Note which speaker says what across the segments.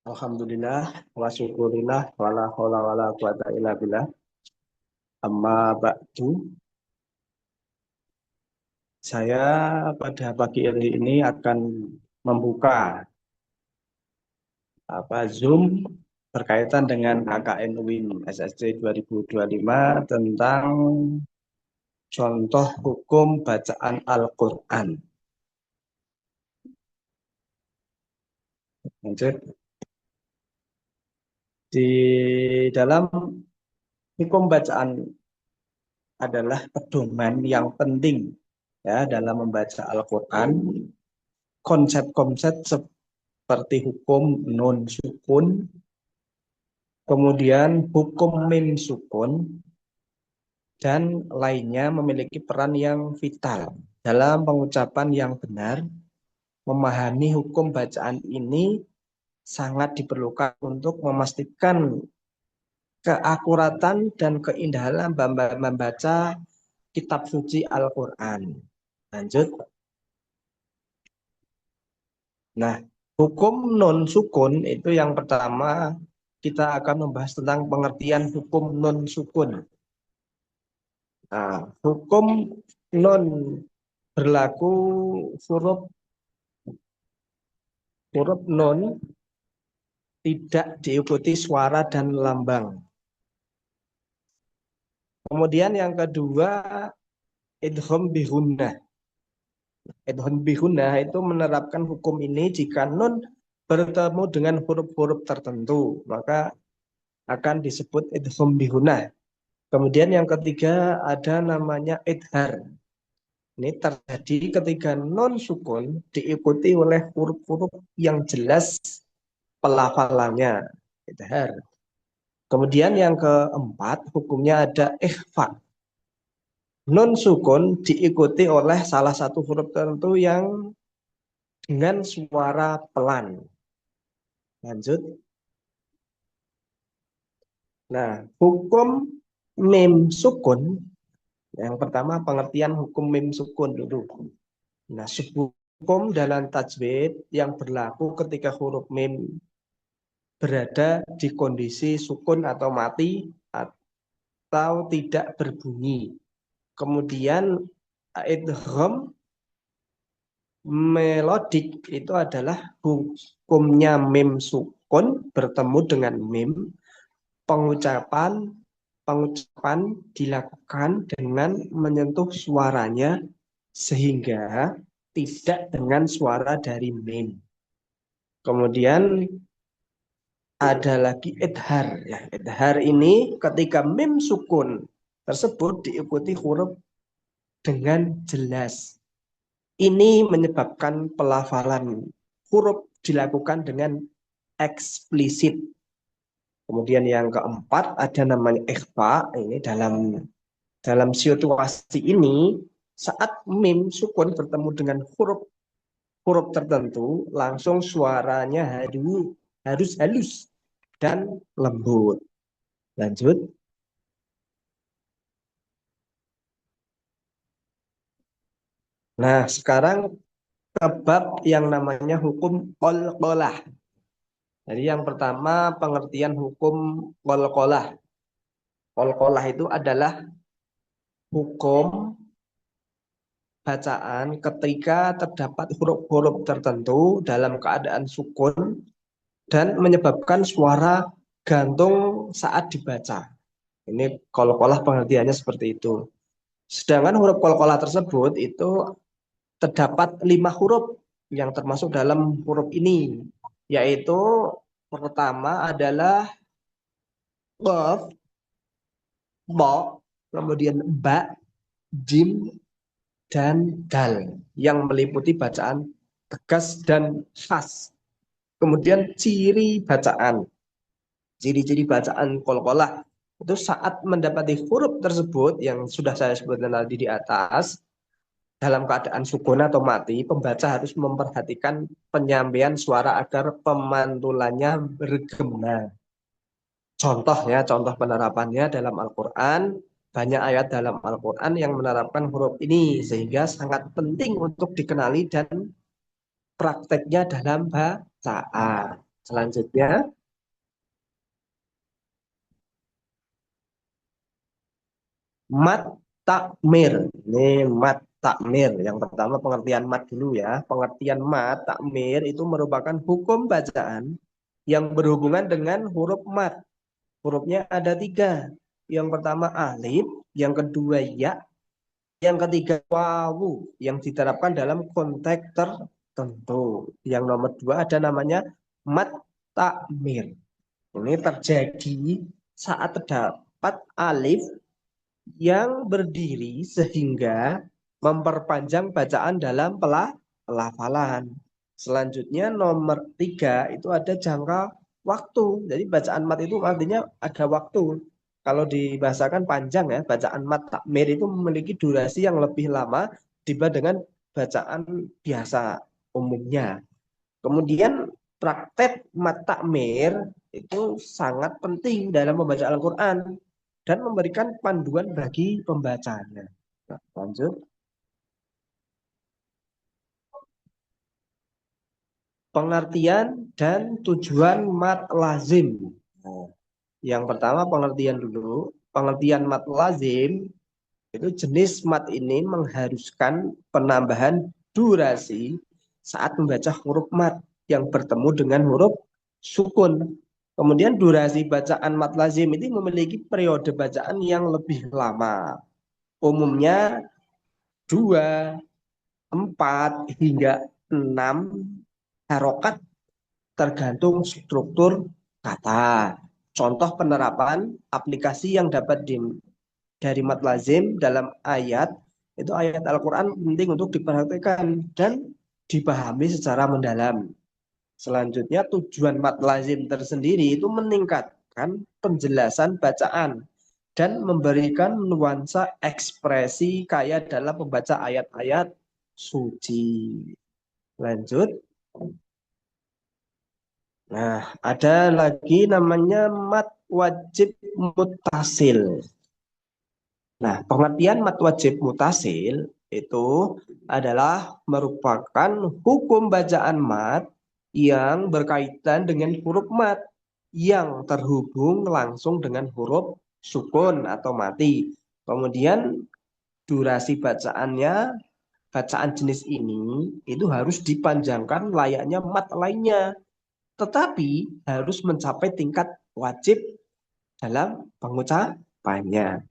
Speaker 1: Alhamdulillah wa syukurillah wala haula wala quwata illa billah. Amma ba'du, saya pada pagi hari ini akan membuka Zoom berkaitan dengan KKN UIN SSC 2025 tentang contoh hukum bacaan Al-Qur'an. Lanjut. Di dalam hukum bacaan adalah pedoman yang penting ya dalam membaca Al-Qur'an. Konsep-konsep seperti hukum nun sukun, kemudian hukum mim sukun, dan lainnya memiliki peran yang vital dalam pengucapan yang benar. Memahami hukum bacaan ini sangat diperlukan untuk memastikan keakuratan dan keindahan membaca kitab suci Al-Quran. Lanjut. Nah, hukum non sukun itu yang pertama kita akan membahas tentang pengertian hukum non sukun. Nah, hukum non berlaku huruf huruf non tidak diikuti suara dan lambang. Kemudian yang kedua, idgham bihunna. Idgham bihunna itu menerapkan hukum ini jika nun bertemu dengan huruf-huruf tertentu, maka akan disebut idgham bihunna. Kemudian yang ketiga ada namanya idhar. Ini terjadi ketika non sukun diikuti oleh huruf-huruf yang jelas pelafalannya. Idhar. Kemudian yang keempat hukumnya ada ikhfa. Nun sukun diikuti oleh salah satu huruf tertentu yang dengan suara pelan. Lanjut. Nah, hukum mim sukun. Yang pertama pengertian hukum mim sukun dulu. Nah, sebuah hukum dalam tajwid yang berlaku ketika huruf mim berada di kondisi sukun atau mati atau tidak berbunyi. Kemudian idgham melodik itu adalah hukumnya mim sukun bertemu dengan mim, pengucapan dilakukan dengan menyentuh suaranya sehingga tidak dengan suara dari mim. Kemudian ada lagi idhar. Ya, idhar ini ketika mim sukun tersebut diikuti huruf dengan jelas. Ini menyebabkan pelafalan huruf dilakukan dengan eksplisit. Kemudian yang keempat ada namanya ikhfa. Ini dalam situasi ini saat mim sukun bertemu dengan huruf tertentu, langsung suaranya harus halus dan lembut. Lanjut. Nah, sekarang ke bab yang namanya hukum qalqalah. Jadi yang pertama pengertian hukum qalqalah. Qalqalah itu adalah hukum bacaan ketika terdapat huruf-huruf tertentu dalam keadaan sukun dan menyebabkan suara gantung saat dibaca. Ini qalqalah pengertiannya seperti itu. Sedangkan huruf qalqalah tersebut itu terdapat 5 huruf yang termasuk dalam huruf ini, yaitu pertama adalah qaf, ba, kemudian ba, jim, dan dal yang meliputi bacaan tegas dan khas. Kemudian ciri-ciri bacaan qalqalah itu saat mendapati huruf tersebut yang sudah saya sebutkan tadi di atas, dalam keadaan sukun atau mati, pembaca harus memperhatikan penyampaian suara agar pemantulannya bergema. Contoh penerapannya dalam Al-Quran, banyak ayat dalam Al-Quran yang menerapkan huruf ini, sehingga sangat penting untuk dikenali dan prakteknya dalam bacaan. Selanjutnya, mat takmir. Ini mat takmir. Yang pertama pengertian mat dulu ya. Pengertian mat takmir itu merupakan hukum bacaan yang berhubungan dengan huruf mat. Hurufnya ada tiga. Yang pertama alif, yang kedua ya, yang ketiga wawu yang diterapkan dalam konteks tertentu. Yang nomor dua ada namanya mat takmir. Ini terjadi saat terdapat alif yang berdiri sehingga memperpanjang bacaan dalam pelafalan. Selanjutnya nomor tiga itu ada jangka waktu. Jadi bacaan mat itu artinya ada waktu. Kalau dibahasakan panjang ya, bacaan mat takmir itu memiliki durasi yang lebih lama dibandingkan bacaan biasa umumnya. Kemudian praktek mat takmir itu sangat penting dalam membaca Al-Quran dan memberikan panduan bagi pembacanya. Nah, lanjut. Pengertian dan tujuan mat lazim. Nah, yang pertama pengertian dulu. Pengertian mat lazim itu jenis mat ini mengharuskan penambahan durasi saat membaca huruf mat yang bertemu dengan huruf sukun. Kemudian durasi bacaan mat lazim ini memiliki periode bacaan yang lebih lama. Umumnya 2, 4 hingga 6 harokat tergantung struktur kata. Contoh penerapan aplikasi yang dapat dari mat lazim dalam ayat, itu ayat Al-Quran penting untuk diperhatikan dan dipahami secara mendalam. Selanjutnya tujuan mat lazim tersendiri itu meningkatkan penjelasan bacaan dan memberikan nuansa ekspresi kaya dalam membaca ayat-ayat suci. Lanjut. Nah, ada lagi namanya mat wajib mutasil. Nah, pengertian mat wajib mutasil itu adalah merupakan hukum bacaan mat yang berkaitan dengan huruf mat yang terhubung langsung dengan huruf sukun atau mati. Kemudian durasi bacaannya, bacaan jenis ini itu harus dipanjangkan layaknya mat lainnya, tetapi harus mencapai tingkat wajib dalam pengucapannya.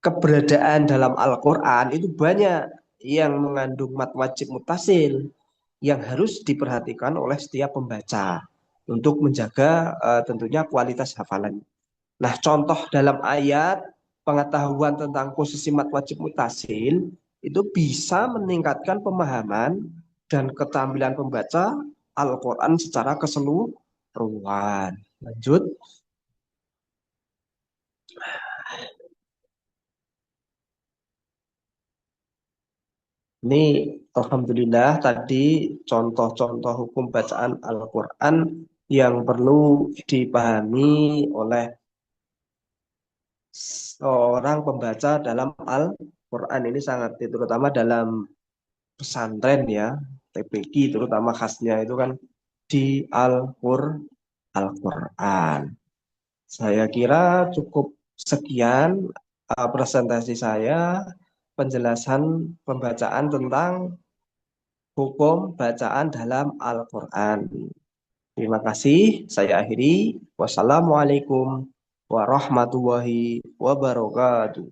Speaker 1: Keberadaan dalam Al-Quran itu banyak yang mengandung mat wajib mutasil yang harus diperhatikan oleh setiap pembaca untuk menjaga tentunya kualitas hafalan. Nah, contoh dalam ayat pengetahuan tentang posisi mat wajib mutasil itu bisa meningkatkan pemahaman dan keterampilan pembaca Al-Quran secara keseluruhan. Lanjut. Ini Alhamdulillah tadi contoh-contoh hukum bacaan Al-Quran yang perlu dipahami oleh seorang pembaca dalam Al-Quran. Ini sangat terutama dalam pesantren ya, TPQ terutama khasnya itu kan di Al-Quran. Saya kira cukup sekian presentasi saya, penjelasan pembacaan tentang hukum bacaan dalam Al-Quran. Terima kasih, saya akhiri. Wassalamualaikum warahmatullahi wabarakatuh.